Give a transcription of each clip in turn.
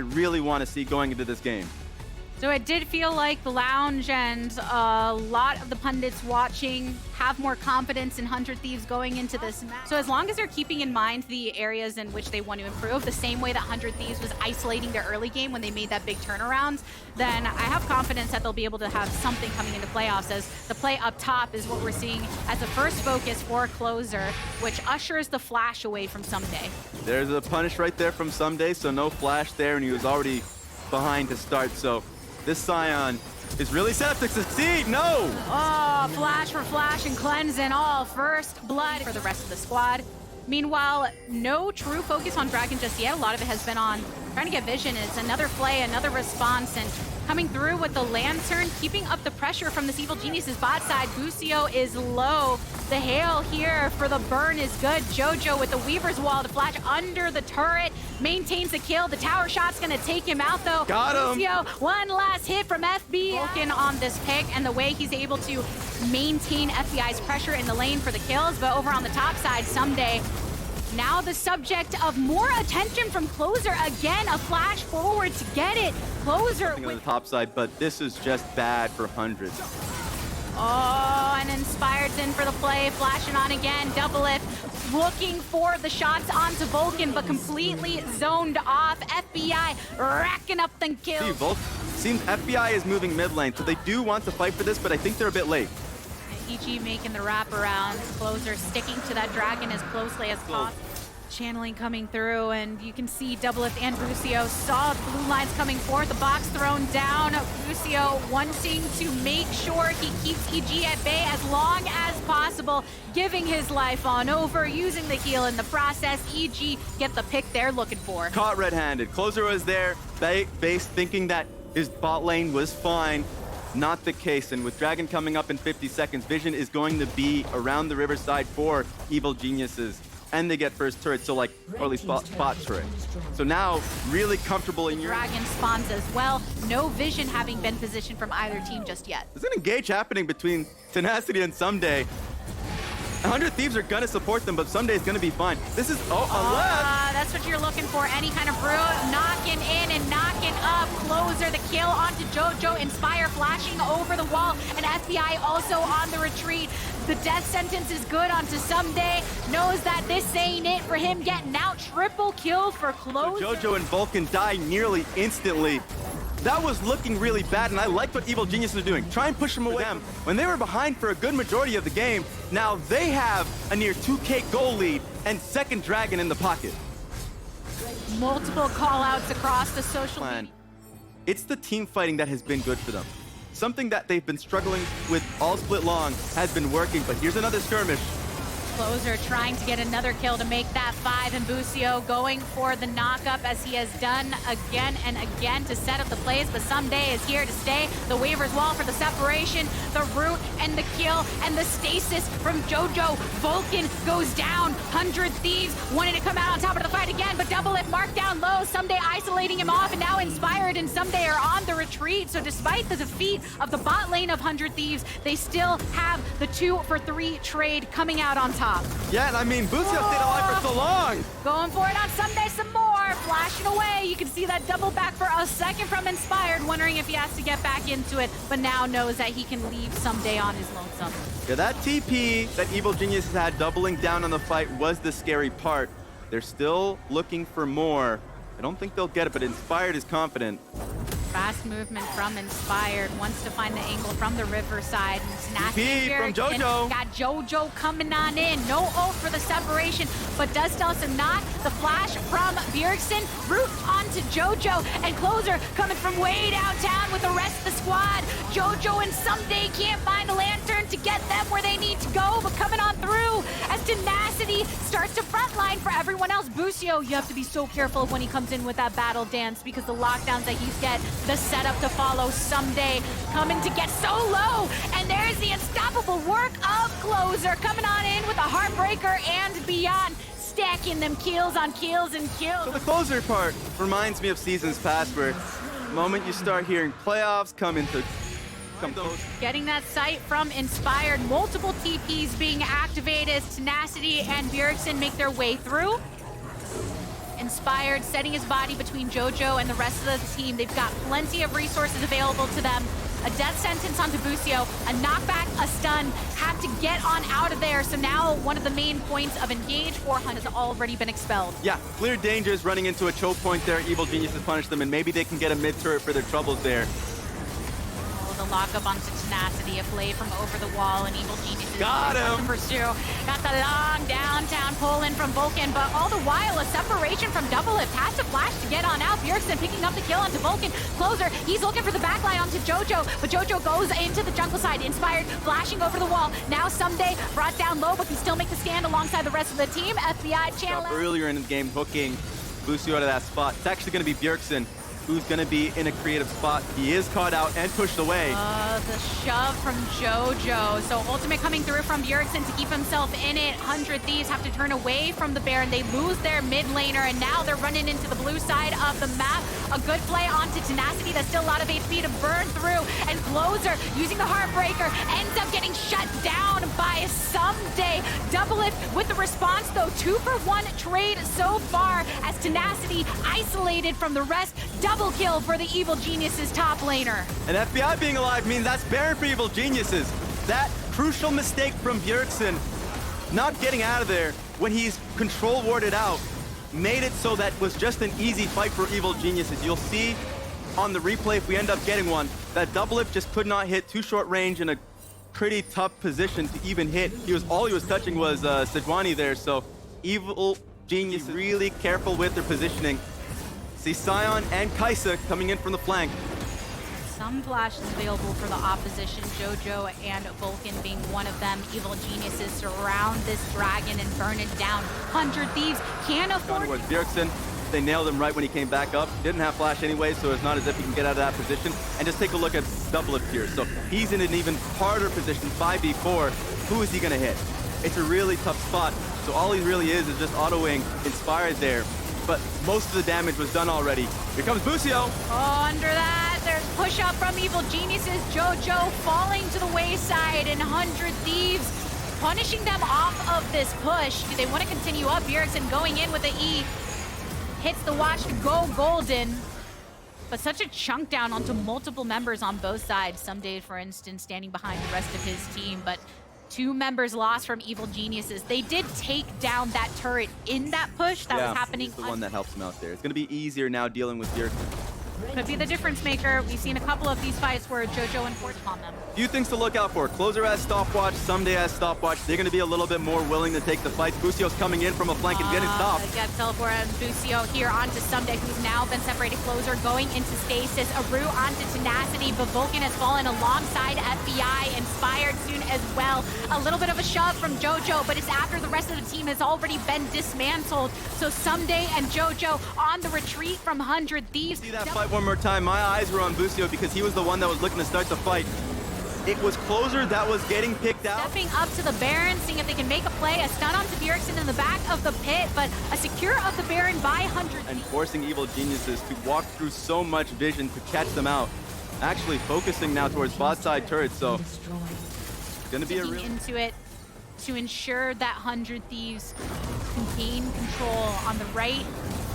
really want to see going into this game. So it did feel like the lounge and a lot of the pundits watching have more confidence in 100 Thieves going into this match. So as long as they're keeping in mind the areas in which they want to improve, the same way that 100 Thieves was isolating their early game when they made that big turnaround, then I have confidence that they'll be able to have something coming into playoffs, as the play up top is what we're seeing as the first focus for Closer, which ushers the flash away from Someday. There's a punish right there from Someday, so no flash there, and he was already behind to start, so this Scion is really set up to succeed. No! Oh, flash for flash and cleanse and all. First blood for the rest of the squad. Meanwhile, no true focus on Dragon just yet. A lot of it has been on trying to get vision. It's another play, another response, and coming through with the Lantern, keeping up the pressure from this Evil Genius's bot side. Busio is low. The hail here for the burn is good. Jojo with the Weaver's Wall to flash under the turret, maintains the kill. The tower shot's gonna take him out though. Got him. Busio, one last hit from FBI. Vulcan on this pick, and the way he's able to maintain FBI's pressure in the lane for the kills, but over on the top side, Someday now the subject of more attention from Closer. Again, a flash forward to get it. Closer on the top side, but this is just bad for 100. Oh, and Inspired's in for the play, flashing on again. Doublelift looking for the shots onto Vulcan, but completely zoned off. FBI racking up the kills. Seems FBI is moving mid lane, so they do want to fight for this, but I think they're a bit late. EG making the wraparound. Closer sticking to that dragon as closely as possible. Channeling coming through, and you can see Doublelift and Busio saw the blue lines coming forth. The box thrown down. Busio wanting to make sure he keeps EG at bay as long as possible, giving his life on over, using the heal in the process. EG get the pick they're looking for. Caught red-handed. Closer was there, base thinking that his bot lane was fine. Not the case, and with Dragon coming up in 50 seconds, Vision is going to be around the riverside for Evil Geniuses. And they get first turret, so like, or at least spot turret. So now, really comfortable in your... Dragon spawns as well. No Vision having been positioned from either team just yet. There's an engage happening between Tenacity and Someday. 100 Thieves are gonna support them, but Someday's gonna be fine. This is, a left! That's what you're looking for, any kind of brew. Knocking in and knocking up. Closer, the kill onto Jojo. Inspire flashing over the wall, and FBI also on the retreat. The death sentence is good onto Someday. Knows that this ain't it for him getting out. Triple kill for Closer. So Jojo and Vulcan die nearly instantly. That was looking really bad, and I liked what Evil Geniuses are doing. Try and push them away. When they were behind for a good majority of the game, now they have a near 2K goal lead and second Dragon in the pocket. Multiple call-outs across the social media. It's the team fighting that has been good for them. Something that they've been struggling with all split long has been working, but here's another skirmish. Closer trying to get another kill to make that 5, and Busio going for the knock-up as he has done again and again to set up the plays, but Someday is here to stay. The Weaver's Wall for the separation, the root and the kill, and the stasis from Jojo. Vulcan goes down. 100 Thieves wanting to come out on top of the fight again, but Doublelift marked down low. Someday isolating him off, and now Inspired and Someday are on the retreat. So despite the defeat of the bot lane of 100 Thieves, they still have the 2-for-3 trade coming out on top. Yeah, and I mean, Busio stayed alive for so long. Going for it on Someday some more. Flashing away. You can see that double back for a second from Inspired, wondering if he has to get back into it, but now knows that he can leave Someday on his lonesome. Yeah, that TP that Evil Geniuses had doubling down on the fight was the scary part. They're still looking for more. I don't think they'll get it, but Inspired is confident. Fast movement from Inspired, wants to find the angle from the riverside. TP from Jojo. Got Jojo coming on in. No ult for the separation, but does tell us not. The flash from Bjergsen, root onto Jojo, and Closer coming from way downtown with the rest of the squad. Jojo and Someday can't find a lantern to get them where they need to go, but coming on through as Tenacity starts to frontline for everyone else. Busio, you have to be so careful when he comes in with that battle dance, because the lockdowns that he's get, the setup to follow. Someday coming to get so low, and there's the unstoppable work of Closer coming on in with a Heartbreaker and beyond, stacking them kills on kills and kills. So the Closer part reminds me of seasons past, where the moment you start hearing playoffs come close. Getting that sight from Inspired, multiple TPs being activated as Tenacity and Bjergsen make their way through. Inspired, setting his body between JoJo and the rest of the team. They've got plenty of resources available to them. A death sentence onto Busio, a knockback, a stun, have to get on out of there. So now one of the main points of engage for Hunt has already been expelled. Yeah, clear dangers running into a choke point there. Evil Geniuses punish them, and maybe they can get a mid turret for their troubles there. The lockup onto Tenacity, a play from over the wall, and Evil Geniuses got him. To pursue. Got the long downtown pull in from Vulcan, but all the while a separation from Doublelift. Has to flash to get on out. Bjergsen picking up the kill onto Vulcan. Closer, he's looking for the backline onto JoJo, but JoJo goes into the jungle side. Inspired, flashing over the wall. Now Someday brought down low, but can still make the stand alongside the rest of the team. FBI channel earlier in the game, hooking Busio out of that spot. It's actually going to be Bjergsen who's going to be in a creative spot. He is caught out and pushed away. The shove from JoJo. So ultimate coming through from Bjergsen to keep himself in it. 100 Thieves have to turn away from the Baron. They lose their mid laner, and now they're running into the blue side of the map. A good play onto Tenacity. That's still a lot of HP to burn through. And Closer, using the Heartbreaker, ends up getting shut down by Someday. Doublelift with the response, though. 2-for-1 trade so far as Tenacity isolated from the rest. Double kill for the Evil Geniuses top laner. And FBI being alive means that's Baron for Evil Geniuses. That crucial mistake from Bjergsen, not getting out of there when he's control warded out, made it so that was just an easy fight for Evil Geniuses. You'll see on the replay, if we end up getting one, that Doublelift just could not hit. Too short range in a pretty tough position to even hit. All he was touching was Sejuani there, so Evil Genius really careful with their positioning. See Sion and Kaisa coming in from the flank. Some flashes available for the opposition, JoJo and Vulcan being one of them. Evil Geniuses surround this dragon and burn it down. 100 Thieves can't afford it. Bjergsen, they nailed him right when he came back up. Didn't have flash anyway, so it's not as if he can get out of that position. And just take a look at Doublelift here. So he's in an even harder position, 5v4. Who is he gonna hit? It's a really tough spot. So all he really is just autoing Inspired there. But most of the damage was done already. Here comes Busio. Oh, under that, there's push up from Evil Geniuses. JoJo falling to the wayside, and 100 Thieves punishing them off of this push. Do they want to continue up? Bjergsen going in with the E. Hits the watch to go golden. But such a chunk down onto multiple members on both sides. Someday, for instance, standing behind the rest of his team, but 2 members lost from Evil Geniuses. They did take down that turret in that push that was happening. The one that helps him out there. It's going to be easier now dealing with Bjergsen. Could be the difference maker. We've seen a couple of these fights where JoJo and Forge on them. Few things to look out for. Closer has stopwatch, Someday has stopwatch. They're going to be a little bit more willing to take the fight. Busio's coming in from a flank and getting stopped. Got teleport on Busio here onto Someday, who's now been separated. Closer going into stasis. Aru onto Tenacity, but Vulcan has fallen alongside FBI. Inspired soon as well. A little bit of a shove from JoJo, but it's after the rest of the team has already been dismantled. So Someday and JoJo on the retreat from 100 Thieves. See that fight one more time. My eyes were on Busio because he was the one that was looking to start the fight. It was Closer that was getting picked out. Stepping up to the Baron, seeing if they can make a play. A stun onto Bjergsen in the back of the pit, but a secure of the Baron by 100. And forcing Evil Geniuses to walk through so much vision to catch them out. Actually focusing now towards bot side turrets, so it's gonna be a real into it to ensure that 100 Thieves can gain control on the right.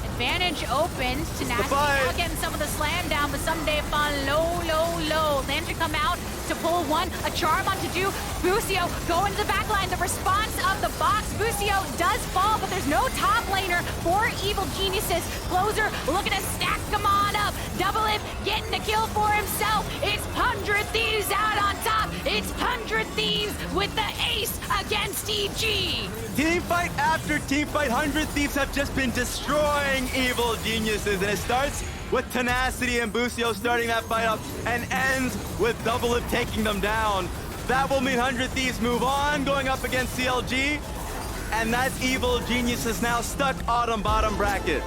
Advantage opens. Tenacity now getting some of the slam down, but Someday fall low. Lantern come out to pull one. A charm onto two. Busio going to the back line. The response of the box. Busio does fall, but there's no top laner for Evil Geniuses. Closer looking to stack them on up. Doublelift getting the kill for himself. It's 100 Thieves out on top. It's 100 Thieves with the ace against EG. Team fight after team fight. 100 Thieves have just been destroying Evil Geniuses, and it starts with Tenacity and Busio starting that fight up and ends with Doublelift taking them down. That will mean 100 Thieves move on, going up against CLG, and that's Evil Geniuses now stuck bottom bracket.